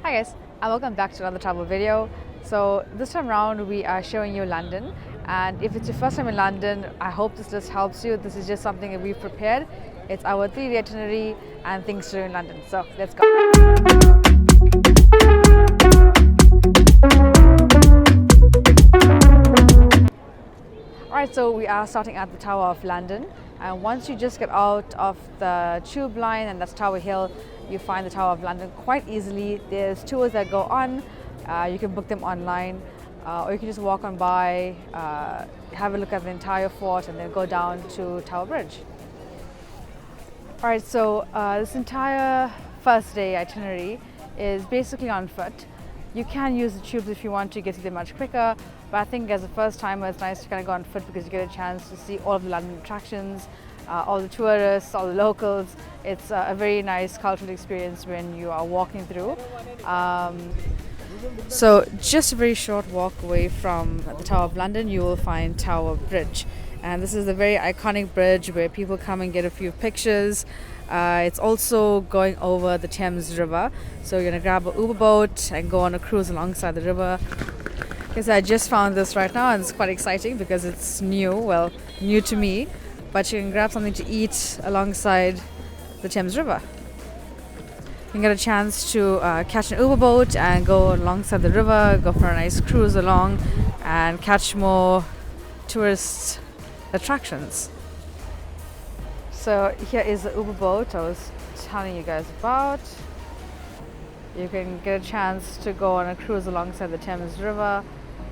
Hi guys, and welcome back to another travel video. So this time around we are showing you London, and if it's your first time in London, I hope this list helps you. This is just something that we've prepared. It's our 3-day itinerary and things to do in London. So let's go. Alright, so we are starting at the Tower of London, and once you just get out of the tube line, and that's Tower Hill, you find the Tower of London quite easily. There's tours that go on, you can book them online, or you can just walk on by, have a look at the entire fort and then go down to Tower Bridge. Alright, so this entire first day itinerary is basically on foot. You can use the tubes if you want to get there much quicker, but I think as a first timer it's nice to kind of go on foot because you get a chance to see all of the London attractions, all the tourists, all the locals. It's a very nice cultural experience when you are walking through. So just a very short walk away from the Tower of London, you will find Tower Bridge. And this is a very iconic bridge where people come and get a few pictures. It's also going over the Thames River. So you're going to grab an Uber boat and go on a cruise alongside the river. Because I just found this right now and it's quite exciting because it's new, well, new to me. But you can grab something to eat alongside the Thames River. You can get a chance to catch an Uber boat and go alongside the river, go for a nice cruise along and catch more tourist attractions. So here is the Uber boat I was telling you guys about. You can get a chance to go on a cruise alongside the Thames River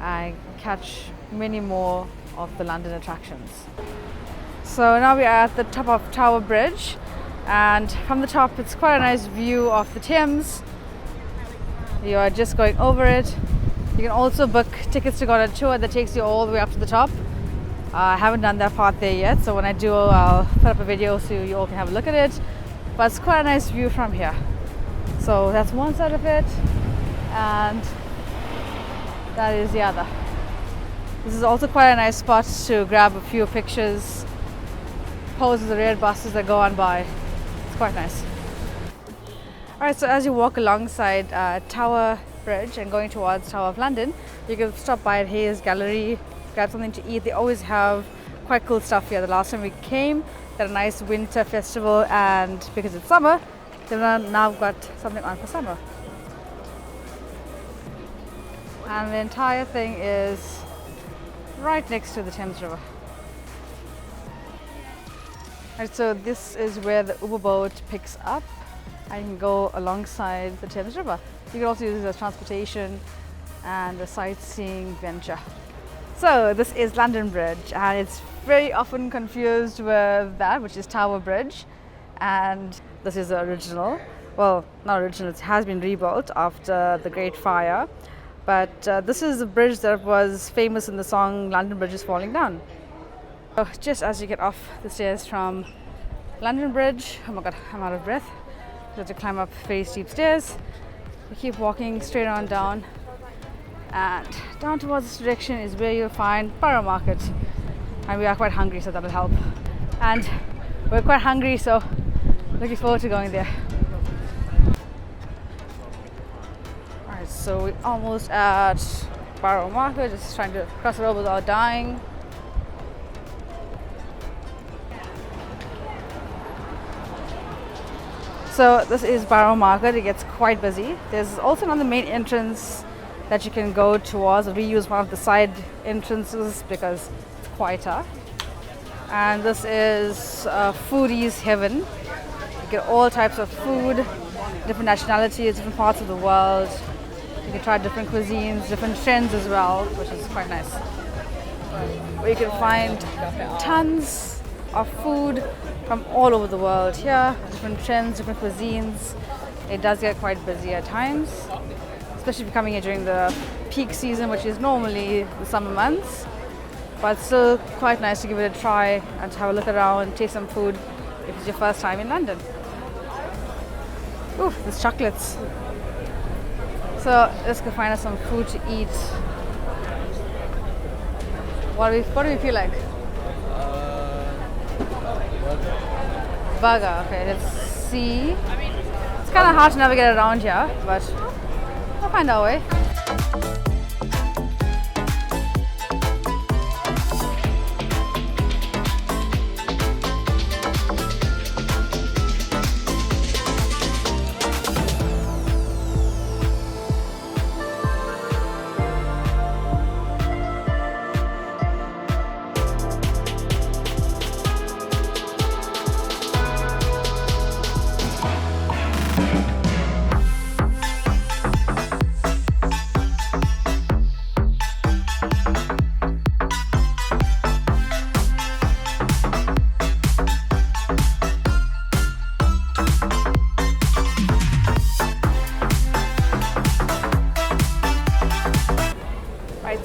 and catch many more of the London attractions. So now we are at the top of Tower Bridge, and from the top it's quite a nice view of the Thames. You are just going over it. You can also book tickets to go on a tour that takes you all the way up to the top. I haven't done that part there yet, so when I do I'll put up a video so you all can have a look at it. But it's quite a nice view from here. So that's one side of it, and that is the other. This is also quite a nice spot to grab a few pictures, pose with the red buses that go on by. It's quite nice. Alright, so as you walk alongside Tower Bridge and going towards Tower of London, you can stop by at Hayes Gallery, grab something to eat. They always have quite cool stuff here. The last time we came, they had a nice winter festival, and because it's summer, they've now got something on for summer. And the entire thing is right next to the Thames River. Right, so this is where the Uber boat picks up, and you can go alongside the Thames River. You can also use it as transportation and a sightseeing venture. So this is London Bridge, and it's very often confused with that, which is Tower Bridge. And this is the original. Well, not original, it has been rebuilt after the Great Fire. But this is the bridge that was famous in the song London Bridge is Falling Down. So just as you get off the stairs from London Bridge, oh my god, I'm out of breath. You have to climb up very steep stairs. You keep walking straight on down, and down towards this direction is where you'll find Borough Market. And we are quite hungry, so that'll help. And we're quite hungry, so looking forward to going there. Alright, so we're almost at Borough Market, just trying to cross the road without dying. So this is Borough Market. It gets quite busy. There's also another main entrance that you can go towards. We use one of the side entrances because it's quieter. And this is foodie's heaven. You get all types of food, different nationalities, different parts of the world. You can try different cuisines, different trends as well, which is quite nice. Where you can find tons of food from all over the world here, different trends, different cuisines. It does get quite busy at times, especially if you're coming here during the peak season, which is normally the summer months. But it's still quite nice to give it a try and to have a look around, taste some food if it's your first time in London. Ooh, there's chocolates. So let's go find us some food to eat. What do we feel like? Burger. Okay, let's see. It's kind of hard to navigate around here, but We'll find our way.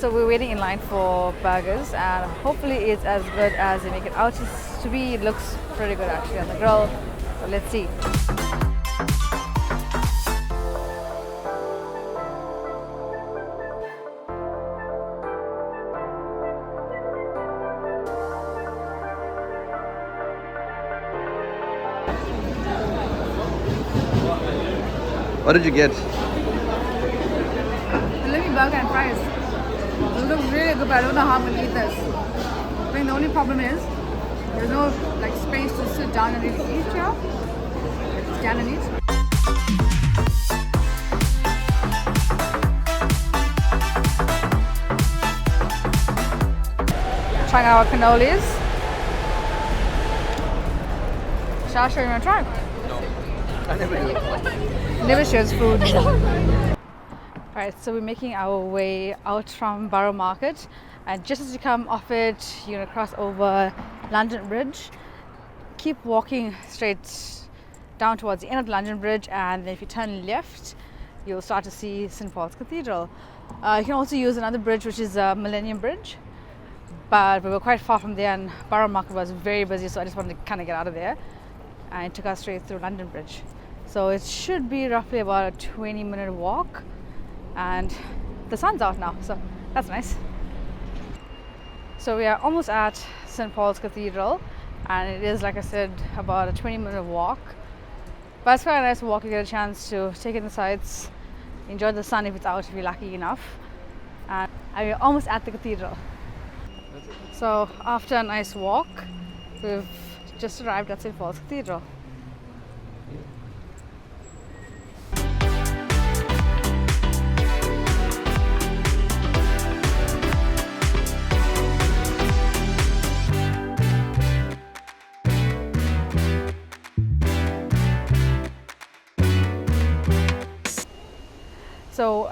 So we're waiting in line for burgers, and hopefully it's as good as they make it out to be. It looks pretty good actually on the grill, so let's see. What did you get? Millennium burger and fries. It looks really good, but I don't know how I'm gonna eat this. I think the only problem is there's no like space to sit down and eat here. Scan and eat. Trying our cannolis. Shasha, you wanna try? No, I never do. Never shares food. Alright, so we're making our way out from Borough Market, and just as you come off it, you're gonna cross over London Bridge. Keep walking straight down towards the end of the London Bridge, and then if you turn left, you'll start to see St. Paul's Cathedral. You can also use another bridge, which is Millennium Bridge, but we were quite far from there, and Borough Market was very busy, so I just wanted to kind of get out of there, and it took us straight through London Bridge. So it should be roughly about a 20-minute walk. And the sun's out now, so that's nice. So we are almost at St. Paul's Cathedral, and it is, like I said, about a 20-minute walk. But it's quite a nice walk. You get a chance to take in the sights, enjoy the sun if it's out, if you're lucky enough. And we're almost at the cathedral. So after a nice walk, we've just arrived at St. Paul's Cathedral. So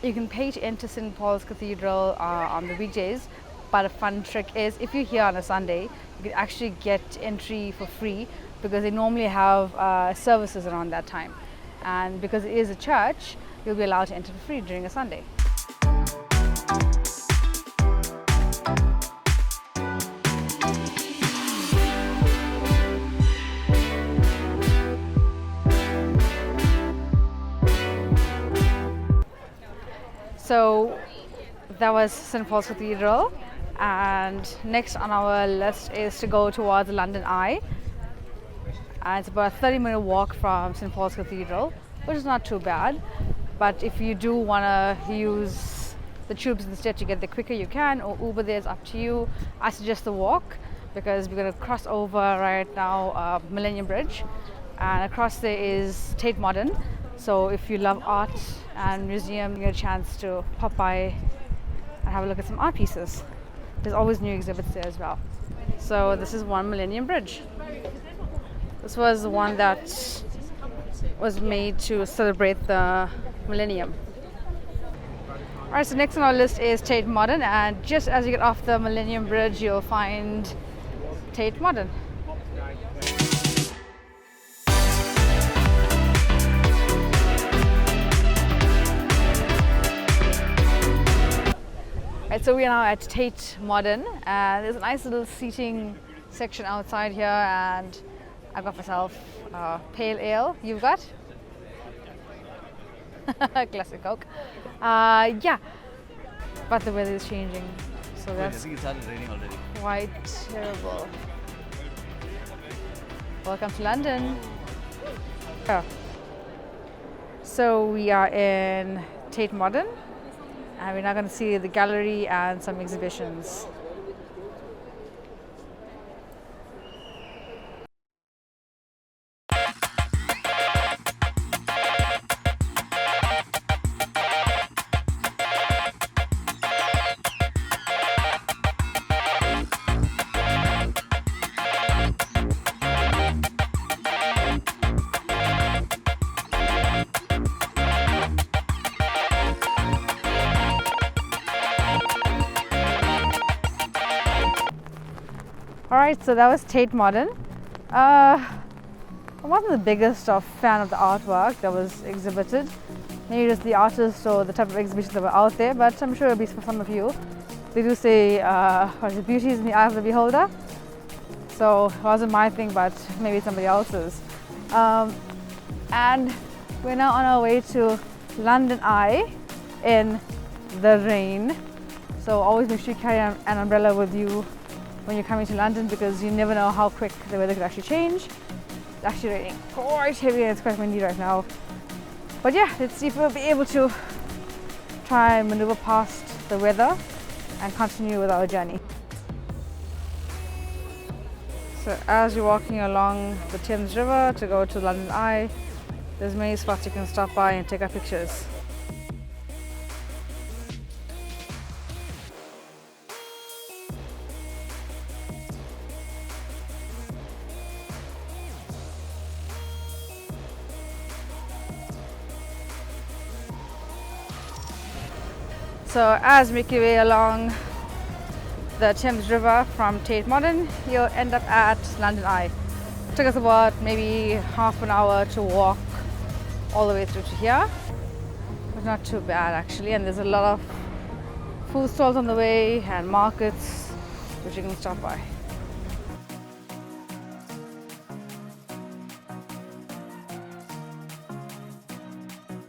you can pay to enter St. Paul's Cathedral on the weekdays, but a fun trick is if you're here on a Sunday, you can actually get entry for free because they normally have services around that time. And because it is a church, you'll be allowed to enter for free during a Sunday. So that was St. Paul's Cathedral, and next on our list is to go towards London Eye. And it's about a 30-minute walk from St. Paul's Cathedral, which is not too bad. But if you do want to use the tubes instead to get there quicker, you can, or Uber there, is up to you. I suggest the walk because we're going to cross over right now Millennium Bridge, and across there is Tate Modern. So if you love art and museum, you get a chance to pop by and have a look at some art pieces. There's always new exhibits there as well. So this is one Millennium Bridge. This was the one that was made to celebrate the millennium. Alright, so next on our list is Tate Modern, and just as you get off the Millennium Bridge, you'll find Tate Modern. So we are now at Tate Modern, and there's a nice little seating section outside here, and I got myself pale ale. You've got? Classic Coke. Yeah, but the weather is changing, so that's I think it started raining already. quite terrible. Welcome to London. Yeah. So we are in Tate Modern, and we're now going to see the gallery and some exhibitions. Alright, so that was Tate Modern. I wasn't the biggest fan of the artwork that was exhibited. Maybe just the artists or the type of exhibitions that were out there, but I'm sure it'll be for some of you. They do say beauty is in the eye of the beholder. So it wasn't my thing, but maybe somebody else's. And we're now on our way to London Eye in the rain. So always make sure you carry an umbrella with you when you're coming to London, because you never know how quick the weather could actually change. It's actually raining quite heavy and it's quite windy right now. But yeah, let's see if we'll be able to try and maneuver past the weather and continue with our journey. So as you're walking along the Thames River to go to London Eye, there's many spots you can stop by and take our pictures. So as you make your way along the Thames River from Tate Modern, you'll end up at London Eye. It took us about maybe half an hour to walk all the way through to here, but not too bad actually. And there's a lot of food stalls on the way and markets which you can stop by.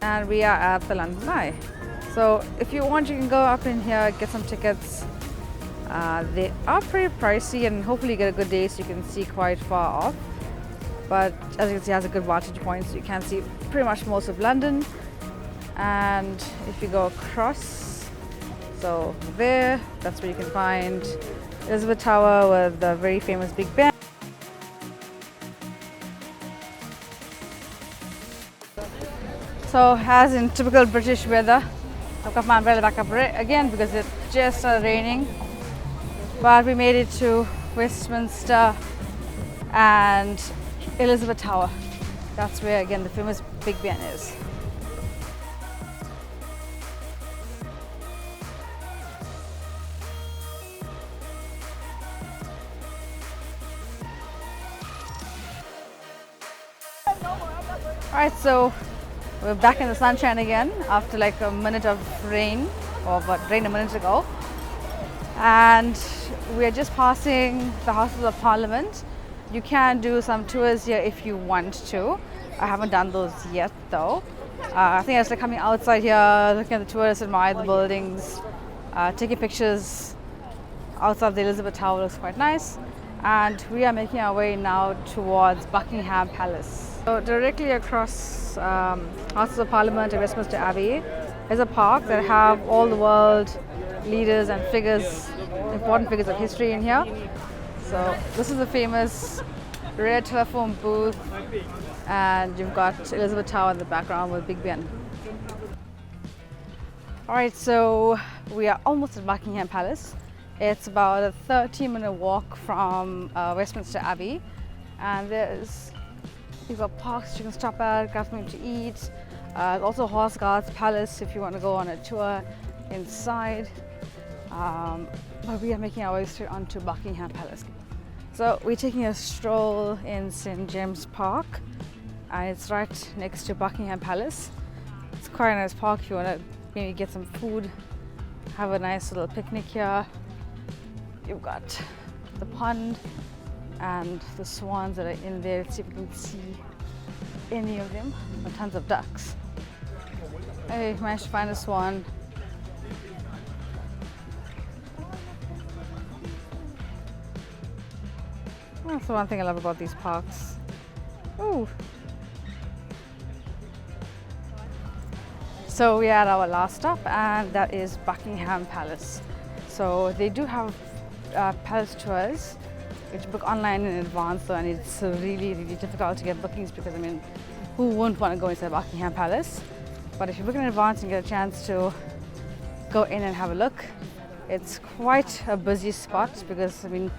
And we are at the London Eye. So if you want, you can go up in here, get some tickets. They are pretty pricey, and hopefully you get a good day so you can see quite far off. But as you can see, it has a good vantage point, so you can see pretty much most of London. And if you go across, so there, that's where you can find Elizabeth Tower with the very famous Big Ben. So as in typical British weather, I've got my umbrella back up again because it just started raining. But we made it to Westminster and Elizabeth Tower. That's where again the famous Big Ben is. Alright, so we're back in the sunshine again after like a minute of rain, or what rained a minute ago. And we're just passing the Houses of Parliament. You can do some tours here if you want to. I haven't done those yet though. I think I was like coming outside here, looking at the tourists, admire the buildings, taking pictures outside the Elizabeth Tower. Looks quite nice. And we are making our way now towards Buckingham Palace. So directly across Houses of Parliament and Westminster Abbey is a park that have all the world leaders and figures, important figures of history in here. So this is the famous red telephone booth, and you've got Elizabeth Tower in the background with Big Ben. Alright, so we are almost at Buckingham Palace. It's about a 30-minute walk from Westminster Abbey, and you've got parks you can stop at, grab something to eat. Also Horse Guards Palace if you want to go on a tour inside. But we are making our way straight onto Buckingham Palace. So we're taking a stroll in St. James Park, and it's right next to Buckingham Palace. It's quite a nice park if you want to maybe get some food, have a nice little picnic here. You've got the pond and the swans that are in there. Let's see if we can see any of them. And tons of ducks. I managed to find a swan. That's the one thing I love about these parks. Ooh. So we are at our last stop, and that is Buckingham Palace. So they do have palace tours, which book online in advance, and it's really difficult to get bookings because I mean, who wouldn't want to go inside Buckingham Palace? But if you book in advance and get a chance to go in and have a look, it's quite a busy spot because I mean,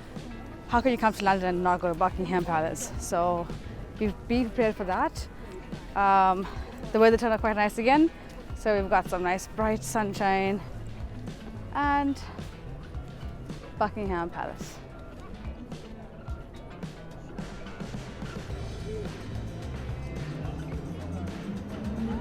how can you come to London and not go to Buckingham Palace? So be prepared for that. The weather turned out quite nice again, so we've got some nice bright sunshine and Buckingham Palace.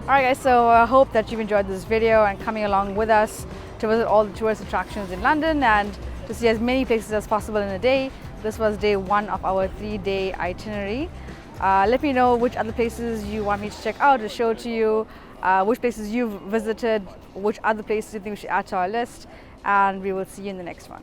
Alright guys, so I hope that you've enjoyed this video and coming along with us to visit all the tourist attractions in London and to see as many places as possible in a day. This was day 1 of our 3-day itinerary. Let me know which other places you want me to check out to show to you, which places you've visited, which other places you think we should add to our list, and we will see you in the next one.